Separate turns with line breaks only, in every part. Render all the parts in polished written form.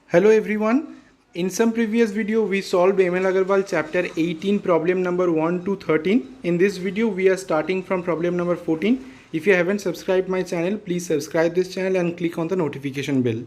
Hello everyone. In some previous video we solved ML Agarwal chapter 18 problem number 1 to 13. In this video we are starting from problem number 14. If you haven't subscribed my channel, please subscribe this channel and click on the notification bell.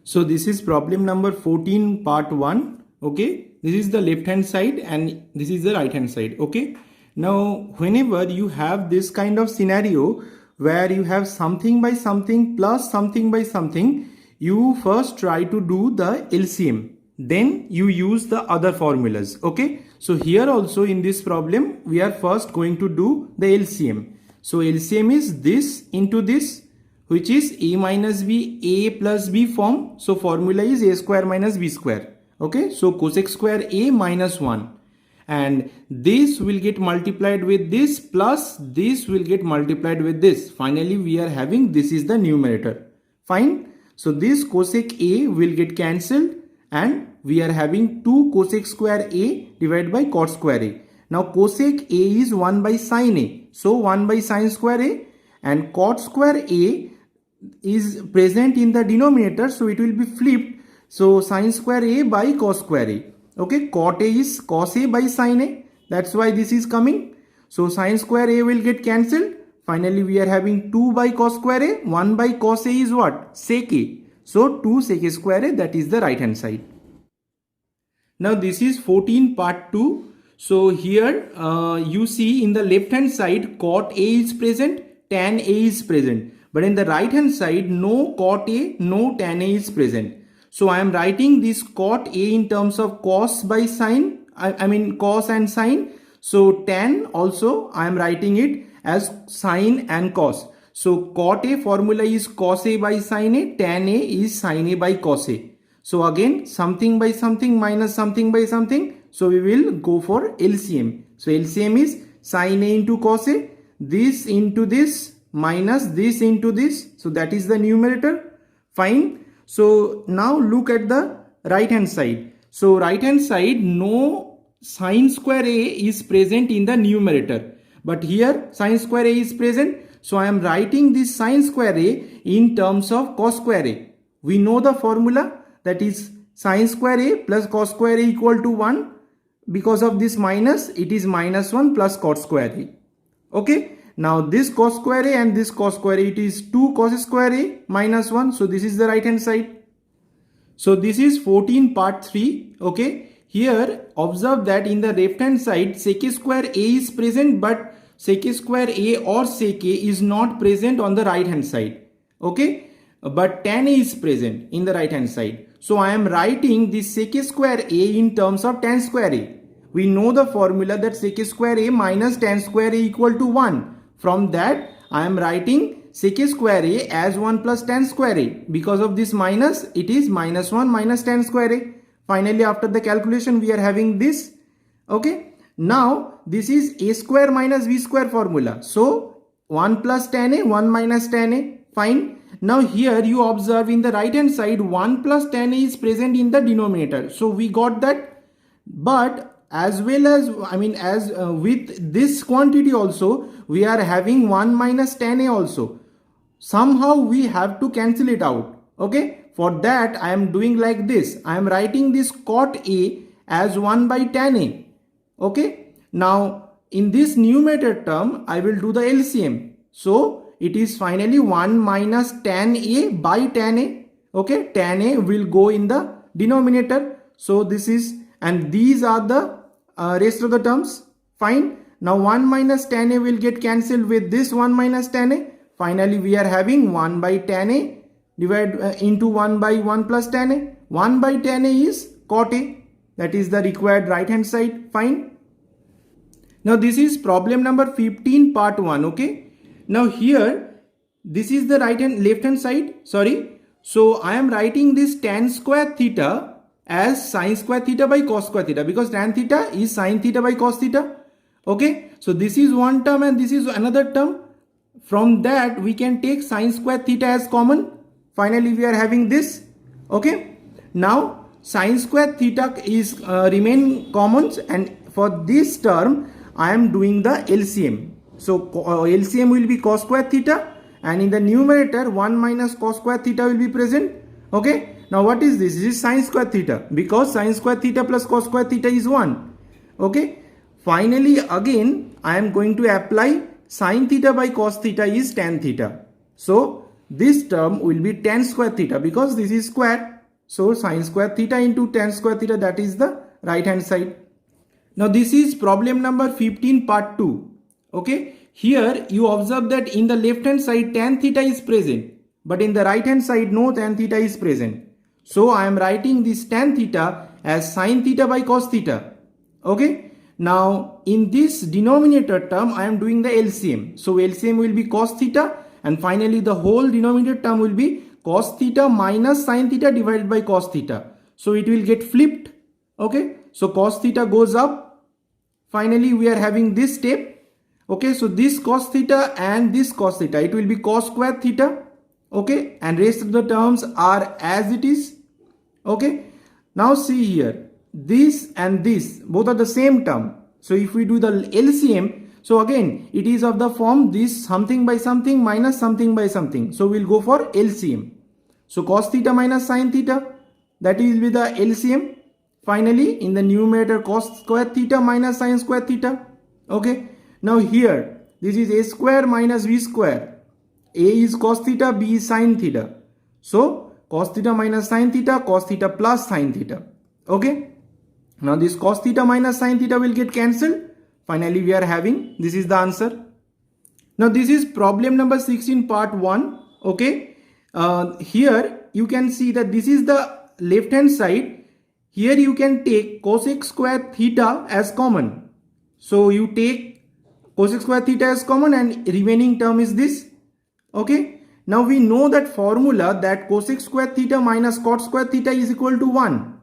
So this is problem number 14 part 1. Okay, this is the left hand side and this is the right hand side. Okay, now whenever you have this kind of scenario where you have something by something plus something by something, you first try to do the LCM, then you use the other formulas. Okay, so here also in this problem we are first going to do the LCM. So LCM is this into this, which is a minus b, a plus b form. So formula is a square minus b square. Okay, so cosec square a minus 1, and this will get multiplied with this plus this will get multiplied with this. Finally we are having this is the numerator. Fine. So this cosec a will get cancelled and we are having 2 cosec square a divided by cot square a. Now cosec a is 1 by sin a. So 1 by sin square a, and cot square a is present in the denominator, so it will be flipped. So sin square a by cos square a. Okay, cot a is cos a by sin a. That's why this is coming. So sin square a will get cancelled. Finally, we are having 2 by cos square a. 1 by cos a is what? Sec a. So 2 sec a square a, that is the right hand side. Now this is 14 part 2. So here you see in the left hand side cot a is present, tan a is present. But in the right hand side no cot a, no tan a is present. So I am writing this cot a in terms of cos by sin, I mean cos and sin. So tan also I am writing it as sin and cos. So cot a formula is cos a by sin a, tan a is sin a by cos a. So again something by something minus something by something. So we will go for LCM. So LCM is sin a into cos a, this into this minus this into this. So that is the numerator. Fine. So now look at the right hand side. So right hand side no sin square a is present in the numerator. But here sin square a is present. So I am writing this sin square a in terms of cos square a. We know the formula, that is sin square a plus cos square a equal to 1. Because of this minus, it is minus 1 plus cot square a. Okay. Now this cos square a and this cos square a, it is 2 cos square a minus 1. So this is the right hand side. So this is 14 part 3. Okay. Here observe that in the left hand side sec square a is present, but sec square a or sec a is not present on the right hand side. Okay. But tan a is present in the right hand side. So I am writing this sec square a in terms of tan square a. We know the formula that sec square a minus tan square a equal to 1. From that I am writing sec square a as 1 plus tan square a. Because of this minus, it is minus 1 minus tan square a. Finally after the calculation we are having this. Okay. Now this is a square minus b square formula. So 1 plus tan a, 1 minus tan a. Fine. Now here you observe in the right hand side 1 plus tan a is present in the denominator. So we got that. But as well as with this quantity also we are having 1 minus tan a also. Somehow we have to cancel it out. Okay. For that I am doing like this. I am writing this cot a as 1 by tan a. Okay. Now in this numerator term I will do the LCM. So it is finally 1 minus tan a by tan a. Okay. Tan a will go in the denominator. So this is, and these are the rest of the terms. Fine. Now 1 minus tan a will get cancelled with this 1 minus tan a. Finally we are having 1 by tan a divided into 1 by 1 plus tan a. 1 by tan a is cot a. That is the required right hand side. Fine. Now this is problem number 15 part 1. Okay. Now here this is the left hand side. Sorry. So I am writing this tan square theta as sin square theta by cos square theta, because tan theta is sin theta by cos theta. Okay. So this is one term and this is another term. From that we can take sin square theta as common. Finally we are having this. Okay. Now sin square theta is remain common, and for this term I am doing the LCM. So LCM will be cos square theta, and in the numerator 1 minus cos square theta will be present. Okay, now what is this? This is sine square theta, because sine square theta plus cos square theta is 1. Okay, finally again I am going to apply sine theta by cos theta is tan theta. So this term will be tan square theta, because this is square. So sine square theta into tan square theta, that is the right hand side. Now this is problem number 15 part 2. Okay, here you observe that in the left hand side tan theta is present, but in the right hand side no tan theta is present. So I am writing this tan theta as sine theta by cos theta. Okay, now in this denominator term I am doing the LCM. So LCM will be cos theta, and finally the whole denominator term will be cos theta minus sine theta divided by cos theta. So it will get flipped. Okay, so cos theta goes up. Finally we are having this step. Okay, so this cos theta and this cos theta, it will be cos square theta. Okay, and rest of the terms are as it is. Okay, now see here, this and this both are the same term. So if we do the LCM, so again it is of the form this something by something minus something by something. So we'll go for LCM. So cos theta minus sine theta, that will be the LCM. Finally in the numerator cos square theta minus sine square theta. Okay, now here this is a square minus b square. A is cos theta, b is sine theta. So cos theta minus sine theta, cos theta plus sine theta. Okay, now this cos theta minus sine theta will get cancelled. Finally we are having, this is the answer. Now this is problem number 16 part 1. Okay, here you can see that this is the left hand side. Here you can take cosec square theta as common. So you take cosec square theta as common and remaining term is this. Okay, now we know that formula that cosec square theta minus cot square theta is equal to 1.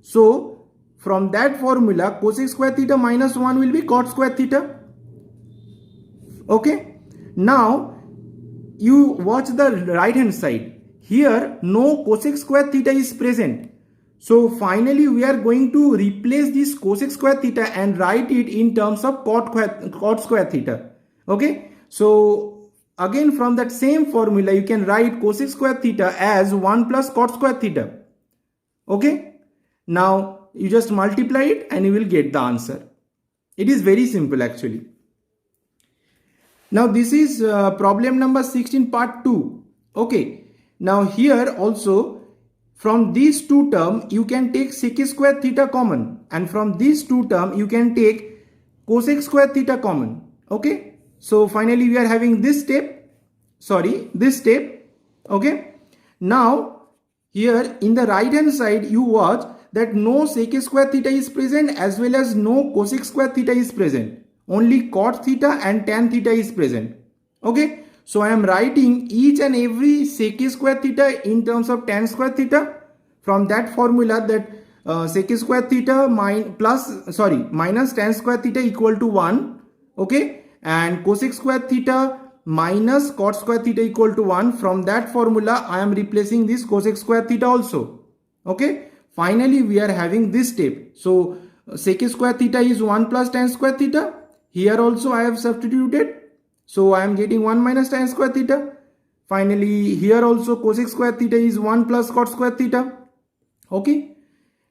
So from that formula cosec square theta minus 1 will be cot square theta. Okay, now you watch the right hand side. Here no cosec square theta is present. So finally we are going to replace this cosec square theta and write it in terms of cot square theta. Okay, so again from that same formula you can write cosec square theta as 1 plus cot square theta. Okay, now you just multiply it and you will get the answer. It is very simple actually. Now this is problem number 16 part 2. Okay, now here also from these two terms you can take sec square theta common, and from these two terms you can take cosec square theta common. Okay, so finally we are having this step. Okay, now here in the right hand side you watch that no sec square theta is present as well as no cosec square theta is present. Only cot theta and tan theta is present. Okay, so I am writing each and every sec square theta in terms of tan square theta. From that formula that sec square theta minus tan square theta equal to 1. Okay, and cosec square theta minus cot square theta equal to 1. From that formula I am replacing this cosec square theta also. Okay, finally we are having this step. So sec square theta is 1 plus tan square theta. Here also I have substituted. So I am getting 1 minus tan square theta. Finally here also cosec square theta is 1 plus cot square theta. Okay,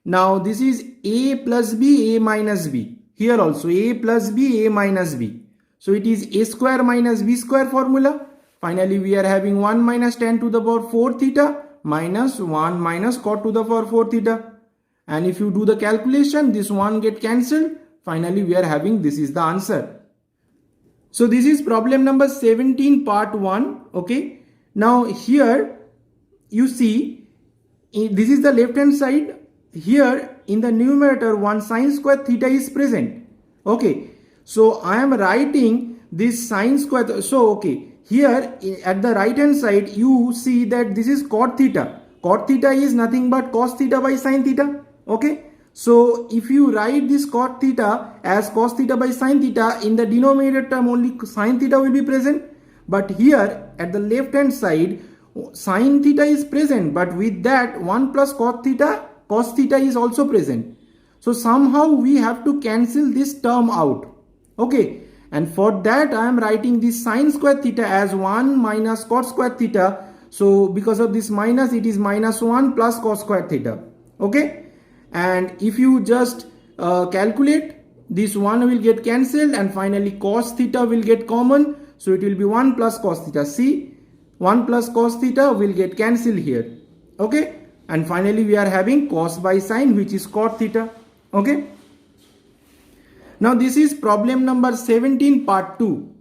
now this is a plus b, a minus b. Here also a plus b, a minus b. So it is a square minus b square formula. Finally we are having 1 minus tan to the power 4 theta minus 1 minus cot to the power 4 theta. And if you do the calculation, this one get cancelled. Finally we are having, this is the answer. So this is problem number 17 part 1. Okay, now here you see this is the left hand side. Here in the numerator 1 sine square theta is present. Okay, so I am writing this sine square. So okay, here at the right hand side you see that this is cot theta. Cot theta is nothing but cos theta by sine theta. Okay, so if you write this cot theta as cos theta by sine theta, in the denominator term only sine theta will be present. But here at the left hand side sine theta is present, but with that 1 plus cos theta is also present. So somehow we have to cancel this term out. Okay, and for that I am writing this sine square theta as 1 minus cot square theta. So because of this minus, it is minus 1 plus cos square theta. Okay. And if you just calculate, this 1 will get cancelled and finally cos theta will get common. So it will be 1 plus cos theta. See, 1 plus cos theta will get cancelled here. Okay. And finally we are having cos by sine, which is cot theta. Okay. Now this is problem number 17 part 2.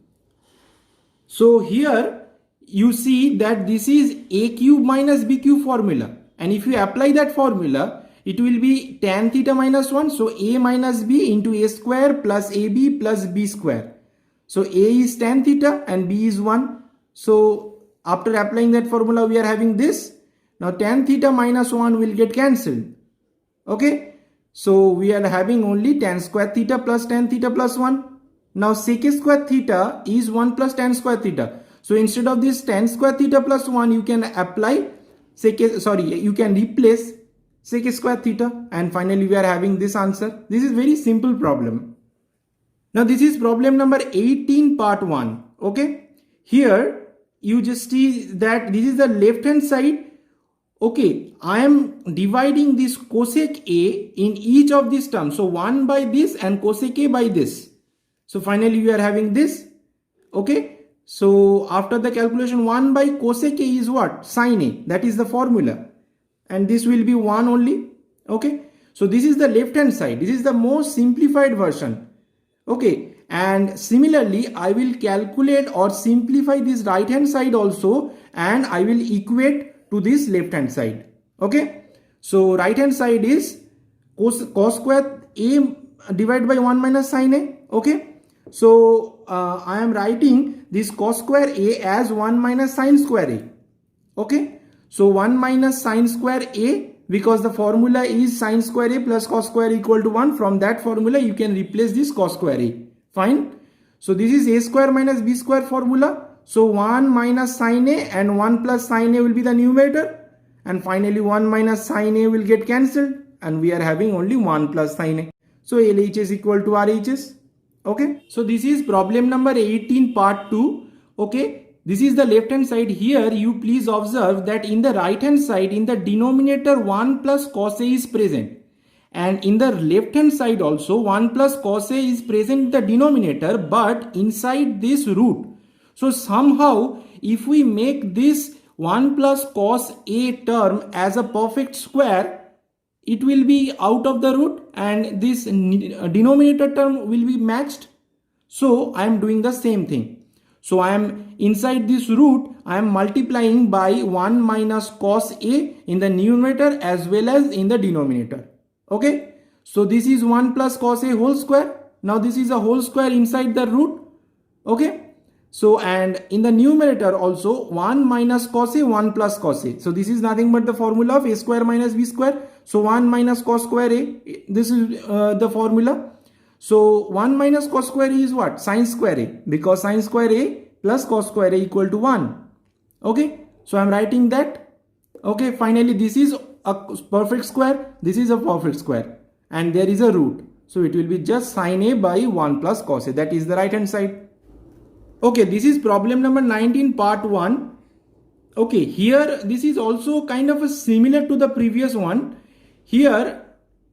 So here you see that this is a cube minus b cube formula. And if you apply that formula, it will be tan theta minus 1. So a minus b into a square plus ab plus b square. So a is tan theta and b is 1. So after applying that formula, we are having this. Now tan theta minus 1 will get cancelled. Okay. So we are having only tan square theta plus tan theta plus 1. Now sec square theta is 1 plus tan square theta. So instead of this tan square theta plus 1, you can apply you can replace sec square theta, and finally we are having this answer. This is very simple problem. Now this is problem number 18 part 1. Okay. Here you just see that this is the left hand side. Okay, I am dividing this cosec A in each of these terms. So 1 by this and cosec A by this. So finally we are having this. Okay, so after the calculation, 1 by cosec A is what? Sin A. That is the formula. And this will be 1 only. Okay, so this is the left hand side. This is the most simplified version. Okay, and similarly I will calculate or simplify this right hand side also, and I will equate to this left hand side. Okay, so right hand side is cos square A divided by 1 minus sin A. Okay, so I am writing this cos square A as 1 minus sin square A. Okay, so 1 minus sin square A, because the formula is sin square A plus cos square equal to 1. From that formula you can replace this cos square A. Fine. So this is a square minus b square formula. So 1 minus sin A and 1 plus sin A will be the numerator. And finally 1 minus sin A will get cancelled. And we are having only 1 plus sin A. So LHS equal to RHS. Okay. So this is problem number 18 part 2. Okay. This is the left hand side. Here you please observe that in the right hand side, in the denominator 1 plus cos A is present. And in the left hand side also 1 plus cos A is present in the denominator, but inside this root. So somehow if we make this 1 plus cos A term as a perfect square, it will be out of the root and this denominator term will be matched. So I am doing the same thing. So I am inside this root, I am multiplying by 1 minus cos A in the numerator as well as in the denominator. Okay. So this is 1 plus cos A whole square. Now this is a whole square inside the root. Okay. So and in the numerator also 1 minus cos A, 1 plus cos A. So this is nothing but the formula of A square minus B square. So 1 minus cos square A, this is the formula. So 1 minus cos square A is what? Sin square A, because sin square A plus cos square A equal to 1. Okay. So I am writing that. Okay. Finally this is a perfect square. This is a perfect square. And there is a root. So it will be just sin A by 1 plus cos A. That is the right hand side. Okay, this is problem number 19 part 1. Okay, here this is also kind of similar to the previous one. Here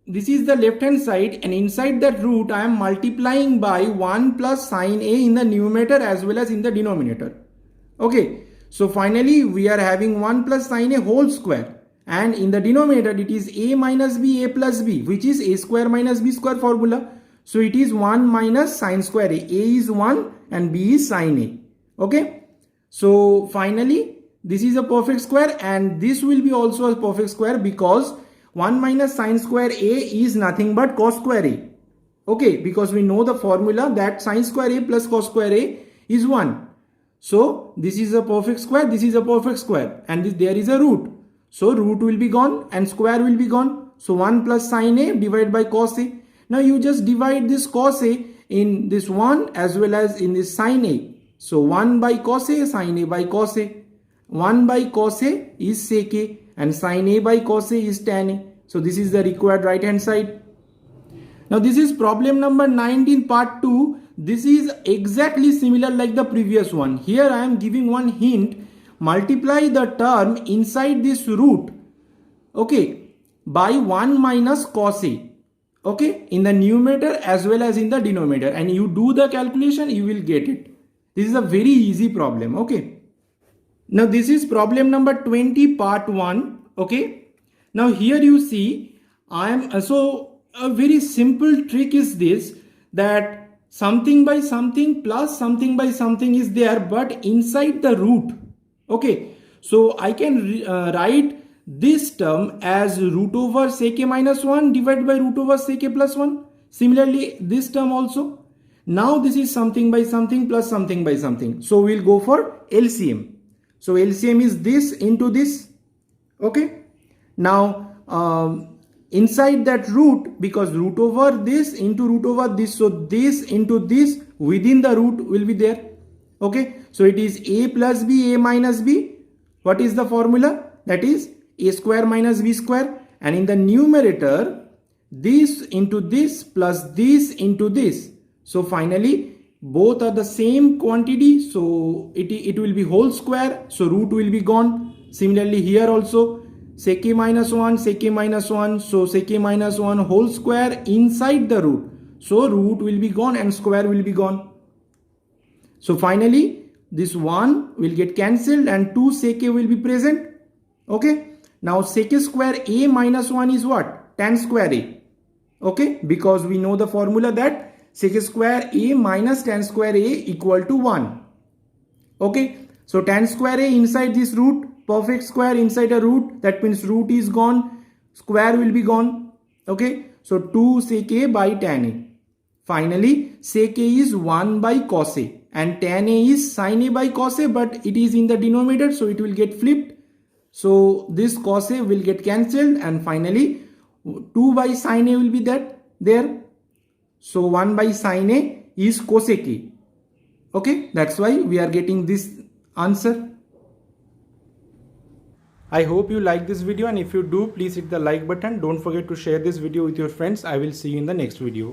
this is the left hand side, and inside that root I am multiplying by 1 plus sin A in the numerator as well as in the denominator. Okay, so finally we are having 1 plus sin A whole square, and in the denominator it is A minus B, A plus B, which is A square minus B square formula. So it is 1 minus sin square A. A is 1 and B is sin A. Okay. So finally this is a perfect square, and this will be also a perfect square because 1 minus sin square A is nothing but cos square A. Okay. Because we know the formula that sin square A plus cos square A is 1. So this is a perfect square. This is a perfect square, and there is a root. So root will be gone and square will be gone. So 1 plus sin A divided by cos A. Now you just divide this cos A in this 1 as well as in this sin A. So 1 by cos A, sin A by cos A. 1 by cos A is sec A and sin A by cos A is tan A. So this is the required right hand side. Now this is problem number 19 part 2. This is exactly similar like the previous one. Here I am giving one hint. multiply the term inside this root, okay, by 1 minus cos A, okay, in the numerator as well as in the denominator, and you do the calculation, you will get it. This is a very easy problem, okay. Now this is problem number 20 part 1, okay. Now here you see I am so a very simple trick is this, that something by something plus something by something is there but inside the root, okay. So I can write this term as root over sec a minus 1 divided by root over sec a plus 1. Similarly this term also. Now this is something by something plus something by something, so we'll go for LCM. So LCM is this into this, okay. Now inside that root, because root over this into root over this, so this into this within the root will be there, okay. So it is a plus b, a minus b. What is the formula? That is a square minus b square, and in the numerator this into this plus this into this. So finally both are the same quantity, so it will be whole square, so root will be gone. Similarly here also sec a minus 1, sec a minus 1, so sec a minus 1 whole square inside the root, so root will be gone and square will be gone. So finally this 1 will get cancelled and 2 sec a will be present, okay. Now sec a square a minus 1 is what? Tan square a, okay, because we know the formula that sec a square a minus tan square a equal to 1, okay. So tan square a inside this root, perfect square inside a root, that means root is gone, square will be gone, okay. So 2 sec a by tan a. Finally sec a is 1 by cos a and tan a is sin a by cos a, but it is in the denominator, so it will get flipped. So this cos a will get cancelled and finally 2 by sin a will be there. So 1 by sin a is cosec a, okay. That's why we are getting this answer. I hope you like this video, and if you do, please hit the like button. Don't forget to share this video with your friends. I will see you in the next video.